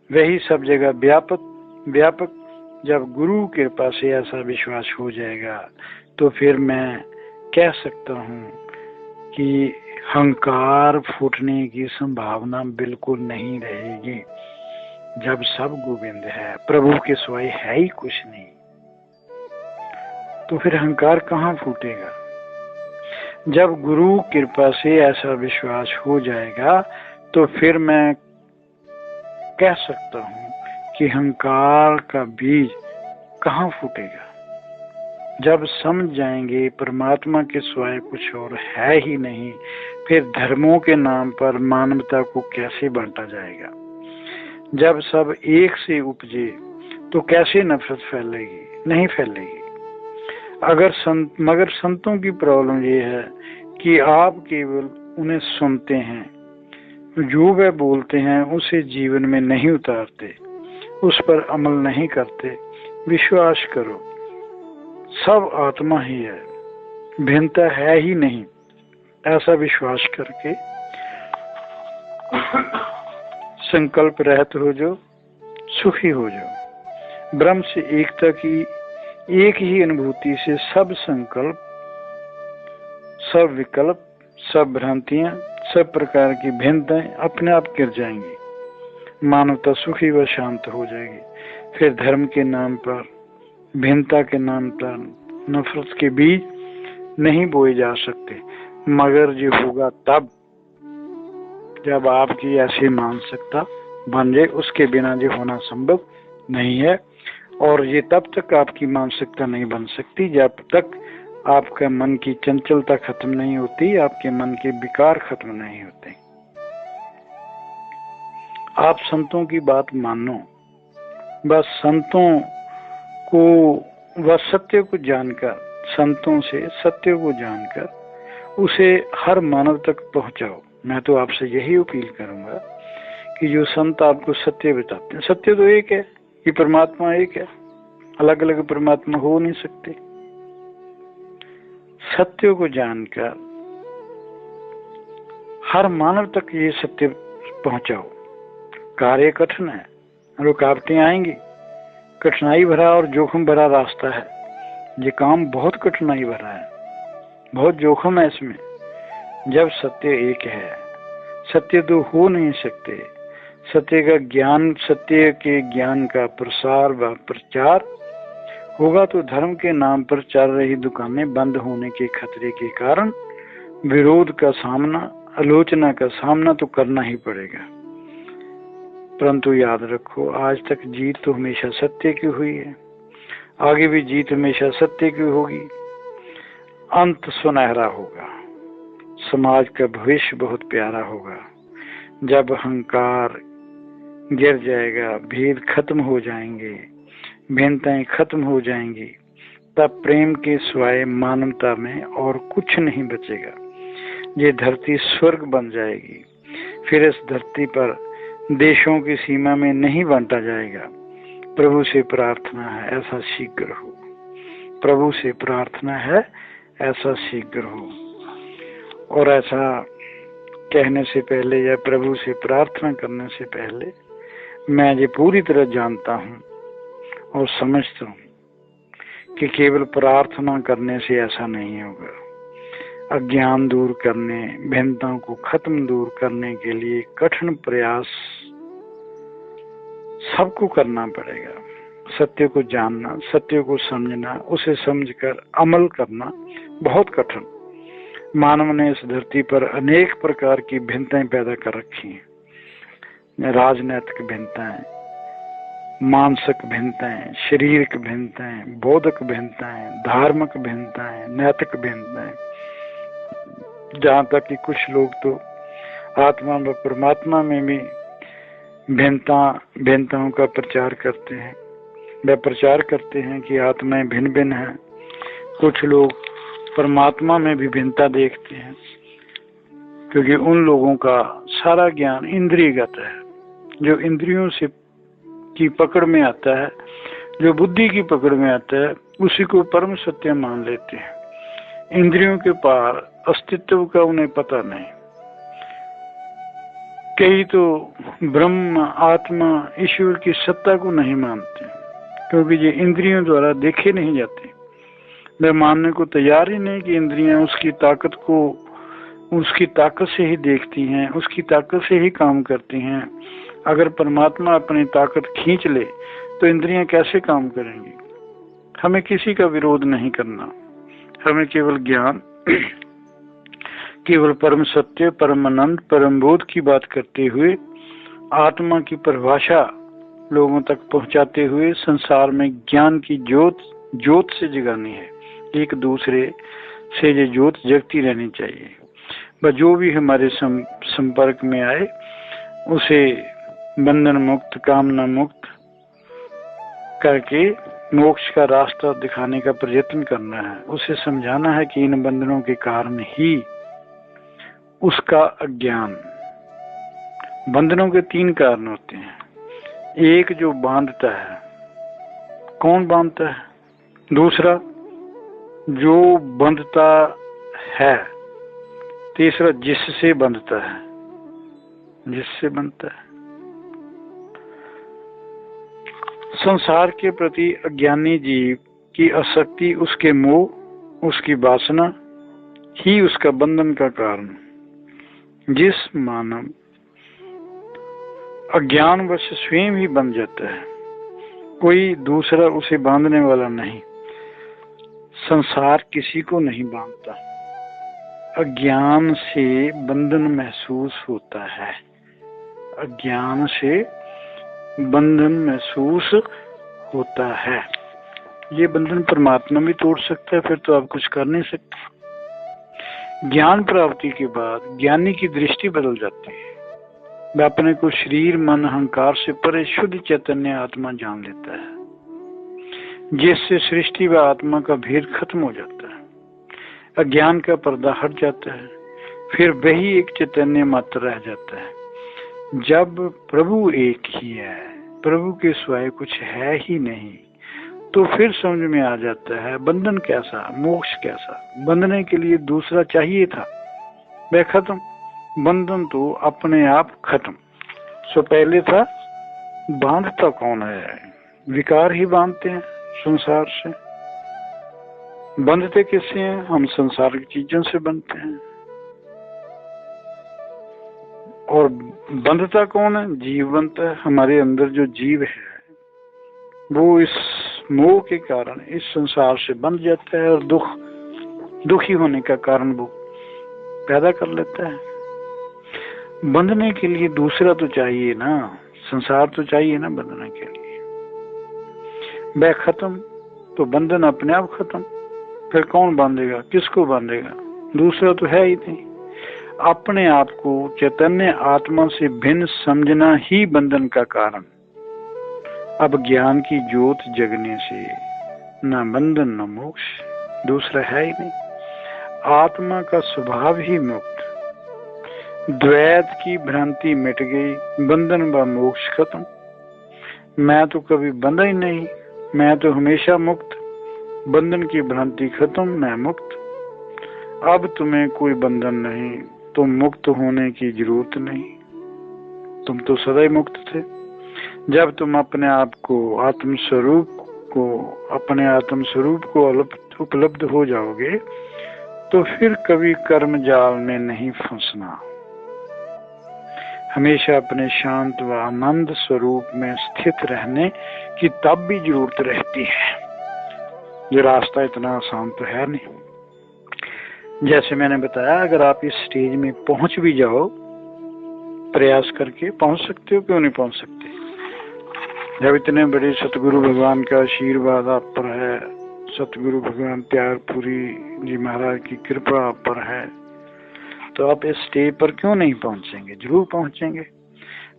वही सब जगह व्यापक। जब गुरु कृपा से ऐसा विश्वास हो जाएगा, तो फिर मैं कह सकता हूँ कि अहंकार फूटने की संभावना बिल्कुल नहीं रहेगी। जब सब गोविंद है, प्रभु के सिवाय है ही कुछ नहीं, तो फिर अहंकार कहाँ फूटेगा? जब गुरु कृपा से ऐसा विश्वास हो जाएगा, तो फिर मैं कह सकता हूँ कि अहंकार का बीज कहाँ फूटेगा। जब समझ जाएंगे परमात्मा के सिवाय कुछ और है ही नहीं, फिर धर्मों के नाम पर मानवता को कैसे बांटा जाएगा? जब सब एक से उपजे, तो कैसे नफरत फैलेगी? नहीं फैलेगी। मगर संतों की प्रॉब्लम ये है कि आप केवल उन्हें सुनते हैं, जो वे बोलते हैं उसे जीवन में नहीं उतारते, उस पर अमल नहीं करते। विश्वास करो, सब आत्मा ही है, भिन्नता है ही नहीं। ऐसा विश्वास करके संकल्प रहित हो जो, सुखी हो जाओ। ब्रह्म से एकता की एक ही अनुभूति से सब संकल्प, सब विकल्प, सब भ्रांतियां, सब प्रकार की भिन्नताएं अपने आप गिर जाएंगी। मानवता सुखी व शांत हो जाएगी। फिर धर्म के नाम पर, भिन्नता के नाम पर नफरत के बीज नहीं बोए जा सकते। मगर जो होगा तब जब आपकी ऐसी मानसिकता बन जाए, उसके बिना जो होना संभव नहीं है। और ये तब तक आपकी मानसिकता नहीं बन सकती जब तक आपका मन की चंचलता खत्म नहीं होती, आपके मन के विकार खत्म नहीं होते। आप संतों की बात मानो, बस संतों को, वह सत्य को जानकर, संतों से सत्य को जानकर उसे हर मानव तक पहुंचाओ। मैं तो आपसे यही अपील करूंगा कि जो संत आपको सत्य बताते हैं, सत्य तो एक है, ये परमात्मा एक है, अलग अलग परमात्मा हो नहीं सकते। सत्य को जानकर हर मानव तक ये सत्य पहुंचाओ। कार्य कठिन है, रुकावटें आएंगी, कठिनाई भरा और जोखिम भरा रास्ता है। ये काम बहुत कठिनाई भरा है, बहुत जोखिम है इसमें। जब सत्य एक है, सत्य तो हो नहीं सकते। सत्य का ज्ञान, सत्य के ज्ञान का प्रसार व प्रचार होगा तो धर्म के नाम पर चल रही दुकानें बंद होने के खतरे के कारण विरोध का सामना, आलोचना का सामना तो करना ही पड़ेगा। परंतु याद रखो, आज तक जीत तो हमेशा सत्य की हुई है, आगे भी जीत हमेशा सत्य की होगी। अंत सुनहरा होगा, समाज का भविष्य बहुत प्यारा होगा। जब अहंकार गिर जाएगा, भेद खत्म हो जाएंगे, भिन्नताएं खत्म हो जाएंगी, तब प्रेम के सिवाय मानवता में और कुछ नहीं बचेगा। ये धरती स्वर्ग बन जाएगी। फिर इस धरती पर देशों की सीमा में नहीं बांटा जाएगा। प्रभु से प्रार्थना है ऐसा शीघ्र हो, प्रभु से प्रार्थना है ऐसा शीघ्र हो। और ऐसा कहने से पहले या प्रभु से प्रार्थना करने से पहले मैं ये पूरी तरह जानता हूँ और समझता हूँ कि केवल प्रार्थना करने से ऐसा नहीं होगा। अज्ञान दूर करने, भिन्नताओं को खत्म दूर करने के लिए कठिन प्रयास सबको करना पड़ेगा। सत्य को जानना, सत्य को समझना, उसे समझकर अमल करना बहुत कठिन। मानव ने इस धरती पर अनेक प्रकार की भिन्नताएं पैदा कर रखी हैं। राजनैतिक भिन्नताएं, मानसिक भिन्नताएं, शारीरिक भिन्नताएं, बौद्धिक भिन्नताएं, धार्मिक भिन्नताएं, नैतिक भिन्नताएं, जहाँ तक कि कुछ लोग तो आत्मा व परमात्मा में भी भिन्नताओं का प्रचार करते हैं। वे प्रचार करते हैं कि आत्माएं भिन्न भिन्न हैं। कुछ लोग परमात्मा में भी भिन्नता देखते हैं, क्योंकि उन लोगों का सारा ज्ञान इंद्रियगत है। जो इंद्रियों से की पकड़ में आता है, जो बुद्धि की पकड़ में आता है, उसी को परम सत्य मान लेते हैं। इंद्रियों के पार अस्तित्व का उन्हें पता नहीं। कई तो ब्रह्म, आत्मा, ईश्वर की सत्ता को नहीं मानते, क्योंकि ये इंद्रियों द्वारा देखे नहीं जाते। वे मानने को तैयार ही नहीं कि इंद्रियां उसकी ताकत को, उसकी ताकत से ही देखती हैं, उसकी ताकत से ही काम करती हैं। अगर परमात्मा अपनी ताकत खींच ले तो इंद्रियां कैसे काम करेंगी? हमें किसी का विरोध नहीं करना, हमें केवल ज्ञान, केवल परम सत्य, परम आनंद, परम बोध की बात करते हुए आत्मा की परिभाषा लोगों तक पहुंचाते हुए संसार में ज्ञान की ज्योत से जगानी है। एक दूसरे से ये ज्योत जगती रहनी चाहिए। बस जो भी हमारे संपर्क में आए उसे बंधन मुक्त, कामना मुक्त करके मोक्ष का रास्ता दिखाने का प्रयत्न करना है। उसे समझाना है कि इन बंधनों के कारण ही उसका अज्ञान। बंधनों के 3 कारण होते हैं। एक जो बांधता है, कौन बांधता है? दूसरा जो बंधता है। तीसरा जिससे बंधता है, जिससे बंधता है। संसार के प्रति अज्ञानी जीव की आसक्ति, उसके मोह, उसकी वासना ही उसका बंधन का कारण। जिस मानव अज्ञानवश स्वयं ही बंध जाता है, कोई दूसरा उसे बांधने वाला नहीं। संसार किसी को नहीं बांधता। अज्ञान से बंधन महसूस होता है, अज्ञान से बंधन महसूस होता है। ये बंधन परमात्मा भी तोड़ सकता है, फिर तो आप कुछ कर नहीं सकते। ज्ञान प्राप्ति के बाद ज्ञानी की दृष्टि बदल जाती है। वह अपने को शरीर मन अहंकार से परे शुद्ध चैतन्य आत्मा जान लेता है, जिससे सृष्टि व आत्मा का भेद खत्म हो जाता है, अज्ञान का पर्दा हट जाता है, फिर वही एक चैतन्य मात्र रह जाता है। जब प्रभु एक ही है, प्रभु के सिवाय कुछ है ही नहीं, तो फिर समझ में आ जाता है बंधन कैसा, मोक्ष कैसा। बंधने के लिए दूसरा चाहिए था, वह खत्म। बंधन तो अपने आप खत्म। सो पहले था बांधता कौन है, विकार ही बांधते हैं संसार से। बंधते किससे हैं, हम संसार की चीजों से बनते हैं। और बंधता कौन है, जीव बनता है। हमारे अंदर जो जीव है वो इस मोह के कारण इस संसार से बंध जाता है और दुखी होने का कारण वो पैदा कर लेता है। बंधने के लिए दूसरा तो चाहिए ना, संसार तो चाहिए ना बंधने के लिए। वह खत्म तो बंधन अपने आप खत्म। फिर कौन बांधेगा, किसको बांधेगा, दूसरा तो है ही नहीं। अपने आप को चैतन्य आत्मा से भिन्न समझना ही बंधन का कारण। अब ज्ञान की ज्योत जगने से न बंधन न मोक्ष, दूसरा है ही नहीं। आत्मा का स्वभाव ही मुक्त। द्वैत की भ्रांति मिट गई, बंधन व मोक्ष खत्म। मैं तो कभी बंधा ही नहीं, मैं तो हमेशा मुक्त। बंधन की भ्रांति खत्म, मैं मुक्त। अब तुम्हें कोई बंधन नहीं, तुम मुक्त होने की जरूरत नहीं। तुम तो सदा ही मुक्त थे। जब तुम अपने आप को आत्म स्वरूप को उपलब्ध हो जाओगे तो फिर कभी कर्म जाल में नहीं फंसना। हमेशा अपने शांत व आनंद स्वरूप में स्थित रहने की तब भी जरूरत रहती है। ये रास्ता इतना आसान तो है नहीं। जैसे मैंने बताया, अगर आप इस स्टेज में पहुंच भी जाओ, प्रयास करके पहुंच सकते हो, क्यों नहीं पहुंच सकते। जब इतने बड़े सतगुरु भगवान का आशीर्वाद आप पर है, सतगुरु भगवान त्यागपुरी जी महाराज की कृपा आप पर है, तो आप इस स्टेज पर क्यों नहीं पहुंचेंगे, जरूर पहुंचेंगे।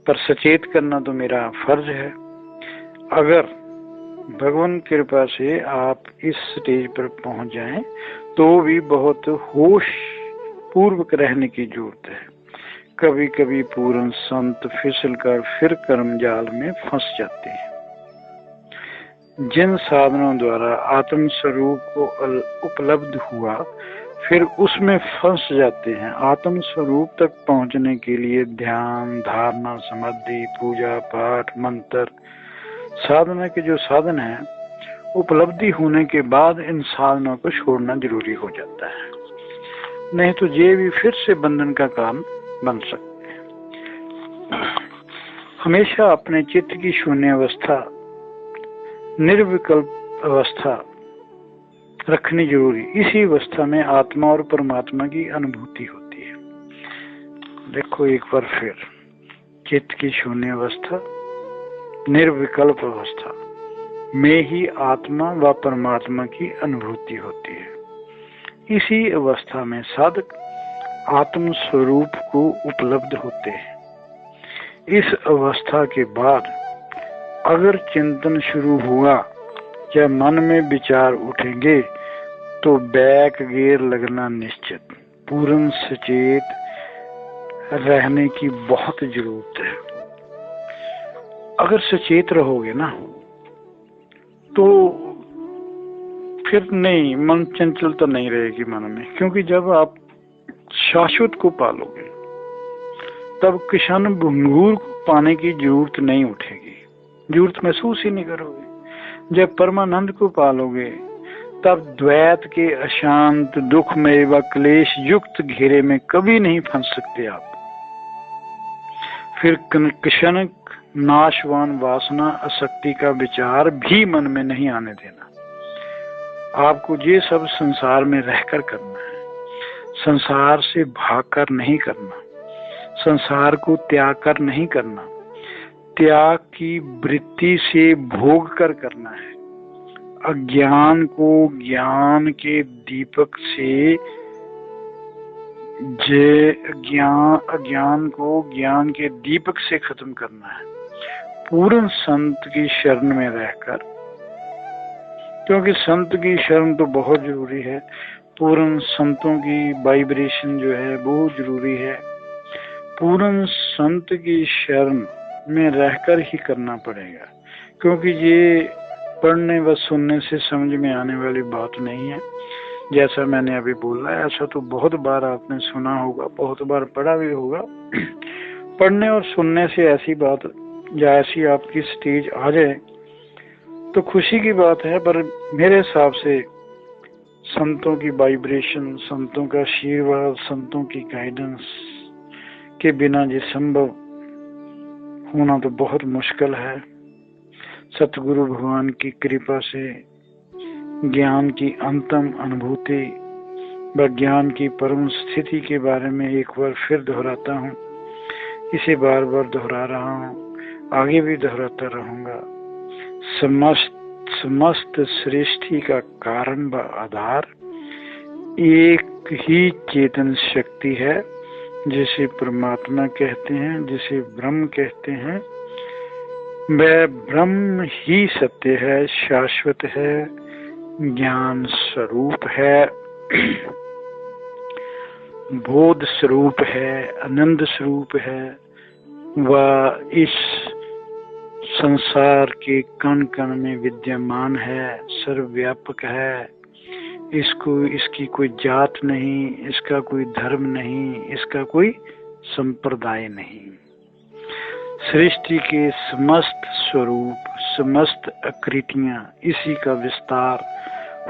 पर सचेत करना तो मेरा फर्ज है। अगर भगवान कृपा से आप इस स्टेज पर पहुंच जाएं तो भी बहुत होश पूर्वक रहने की जरूरत है। कभी कभी पूर्ण संत फिसल कर फिर कर्म जाल में फंस जाते हैं। जिन साधनों द्वारा आत्म स्वरूप को उपलब्ध हुआ, फिर उसमें फंस जाते हैं। आत्म स्वरूप तक पहुंचने के लिए ध्यान, धारणा, समाधि, पूजा पाठ, मंत्र, साधना के जो साधन हैं, उपलब्धि होने के बाद इन साधनों को छोड़ना जरूरी हो जाता है। नहीं तो ये भी फिर से बंधन का कारण बन सकते हैं। हमेशा अपने चित्त की शून्य अवस्था, निर्विकल्प अवस्था रखनी जरूरी। इसी अवस्था में आत्मा और परमात्मा की अनुभूति होती है। देखो एक बार फिर, चित्त की शून्य अवस्था, निर्विकल्प अवस्था में ही आत्मा व परमात्मा की अनुभूति होती है। इसी अवस्था में साधक आत्म स्वरूप को उपलब्ध होते हैं। इस अवस्था के बाद अगर चिंतन शुरू हुआ या मन में विचार उठेंगे तो बैक गियर लगना निश्चित। पूर्ण सचेत रहने की बहुत जरूरत है। अगर सचेत रहोगे ना तो फिर नहीं, मन चंचलता नहीं रहेगी मन में, क्योंकि जब आप शाश्वत को पालोगे तब क्षण भंगुर को पाने की जरूरत नहीं उठेगी, जरूरत महसूस ही नहीं करोगे। जब परमानंद को पालोगे तब द्वैत के अशांत, दुखमय व क्लेश युक्त घेरे में कभी नहीं फंस सकते आप। फिर क्षण नाशवान वासना, आसक्ति का विचार भी मन में नहीं आने देना। आपको ये सब संसार में रहकर करना है, संसार से भागकर नहीं करना, संसार को त्याग कर नहीं करना, त्याग की वृत्ति से भोग कर करना है। अज्ञान को ज्ञान के दीपक से जे अज्ञान को ज्ञान के दीपक से खत्म करना है, पूर्ण संत की शरण में रहकर, क्योंकि संत की शरण तो बहुत जरूरी है। पूर्ण संतों की वाइब्रेशन जो है बहुत जरूरी है। पूर्ण संत की शरण में रहकर ही करना पड़ेगा, क्योंकि ये पढ़ने व सुनने से समझ में आने वाली बात नहीं है। जैसा मैंने अभी बोला, ऐसा तो बहुत बार आपने सुना होगा, बहुत बार पढ़ा भी होगा। पढ़ने और सुनने से ऐसी बात या ऐसी आपकी स्टेज आ जाए तो खुशी की बात है, पर मेरे हिसाब से संतों की वाइब्रेशन, संतों का आशीर्वाद, संतों की गाइडेंस के बिना ये संभव होना तो बहुत मुश्किल है। सतगुरु भगवान की कृपा से ज्ञान की अंतम अनुभूति व ज्ञान की परम स्थिति के बारे में एक बार फिर दोहराता हूँ। इसे बार बार दोहरा रहा हूँ, आगे भी दोहराता रहूंगा। समस्त सृष्टि का कारण व आधार एक ही चेतन शक्ति है, जिसे परमात्मा कहते हैं, जिसे ब्रह्म कहते हैं। वह ब्रह्म ही सत्य है, शाश्वत है, ज्ञान स्वरूप है, बोध स्वरूप है, आनंद स्वरूप है। वह इस संसार के कण कण में विद्यमान है, सर्वव्यापक है। इसकी कोई जात नहीं, इसका कोई धर्म नहीं, इसका कोई संप्रदाय नहीं। सृष्टि के समस्त स्वरूप, समस्त आकृतियां इसी का विस्तार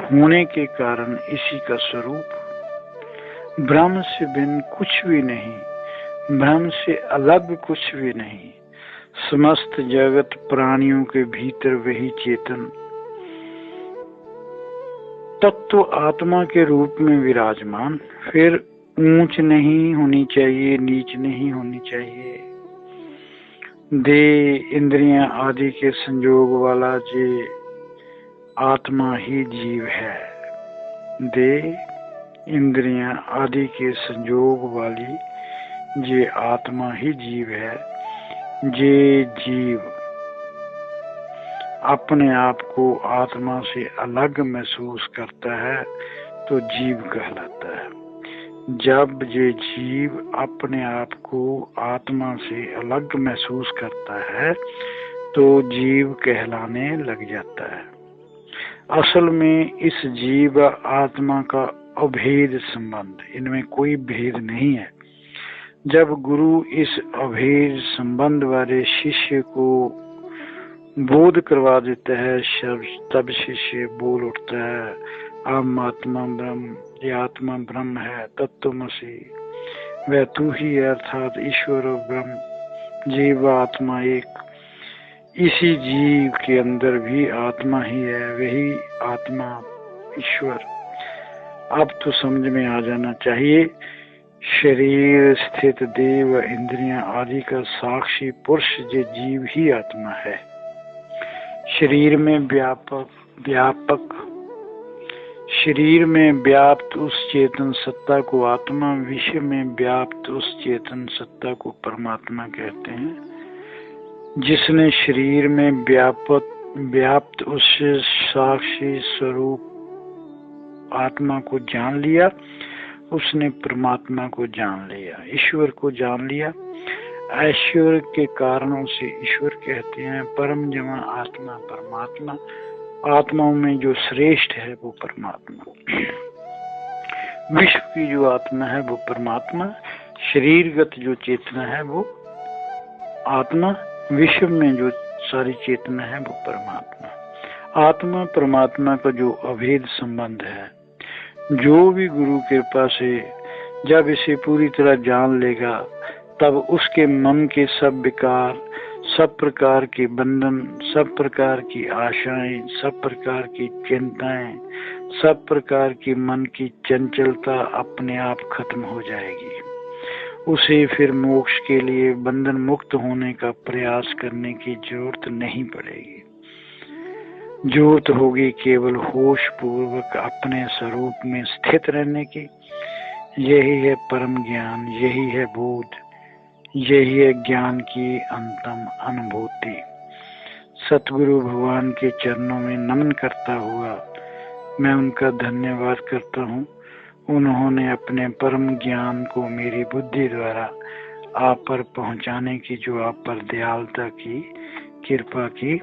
होने के कारण इसी का स्वरूप। ब्रह्म से भिन्न कुछ भी नहीं, ब्रह्म से अलग कुछ भी नहीं। समस्त जगत प्राणियों के भीतर वही चेतन तत्व आत्मा के रूप में विराजमान। फिर ऊंच नहीं होनी चाहिए, नीच नहीं होनी चाहिए। देह इंद्रियां आदि के संयोग वाला जे आत्मा ही जीव है। देह इंद्रियां आदि के संयोग वाली जे आत्मा ही जीव है। जे जीव अपने आप को आत्मा से अलग महसूस करता है तो जीव कहलाता है। जब ये जीव अपने आप को आत्मा से अलग महसूस करता है तो जीव कहलाने लग जाता है। असल में इस जीव आत्मा का अभेद संबंध, इनमें कोई भेद नहीं है। जब गुरु इस अभेद संबंध वाले शिष्य को बोध करवा देता है, तब शिष्य बोल उठता है, आम आत्मा ब्रह्म, ये आत्मा ब्रह्म है, तत्वमसि, वह तू ही है, अर्थात ईश्वर और ब्रह्म, जीव आत्मा एक। इसी जीव के अंदर भी आत्मा ही है, वही आत्मा ईश्वर। अब तो समझ में आ जाना चाहिए। शरीर स्थित देह व इंद्रियां आदि का साक्षी पुरुष जो जीव ही आत्मा है। शरीर में शरीर में व्याप्त उस चेतन सत्ता को आत्मा, विश्व में व्याप्त उस चेतन सत्ता को परमात्मा कहते हैं। जिसने शरीर में व्याप्त उस साक्षी स्वरूप आत्मा को जान लिया, उसने परमात्मा को जान लिया, ईश्वर को जान लिया। ऐश्वर्य के कारणों से ईश्वर कहते हैं। परम जमा आत्मा परमात्मा, आत्माओं में जो श्रेष्ठ है वो परमात्मा। विश्व की जो आत्मा है वो परमात्मा, शरीरगत जो चेतना है वो आत्मा, विश्व में जो सारी चेतना है वो परमात्मा। आत्मा परमात्मा का जो अभेद संबंध है, जो भी गुरु कृपा से जब इसे पूरी तरह जान लेगा, तब उसके मन के सब विकार, सब प्रकार के बंधन, सब प्रकार की आशाएं, सब प्रकार की चिंताएं, सब प्रकार की मन की चंचलता अपने आप खत्म हो जाएगी। उसे फिर मोक्ष के लिए बंधन मुक्त होने का प्रयास करने की जरूरत नहीं पड़ेगी। जरूरत होगी केवल होश पूर्वक अपने स्वरूप में स्थित रहने की, यही है परम ज्ञान, यही है बोध, यही है ज्ञान की अंतम अनुभूति। सतगुरु भगवान के चरणों में नमन करता हुआ मैं उनका धन्यवाद करता हूँ। उन्होंने अपने परम ज्ञान को मेरी बुद्धि द्वारा आप पर पहुँचाने की जो आप पर दयालुता की, कृपा की,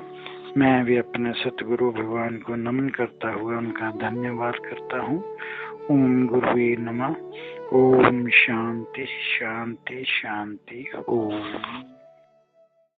मैं भी अपने सतगुरु भगवान को नमन करता हुआ उनका धन्यवाद करता हूँ। ओम गुरुवे नमः। ओम शांति शांति शांति। ओम।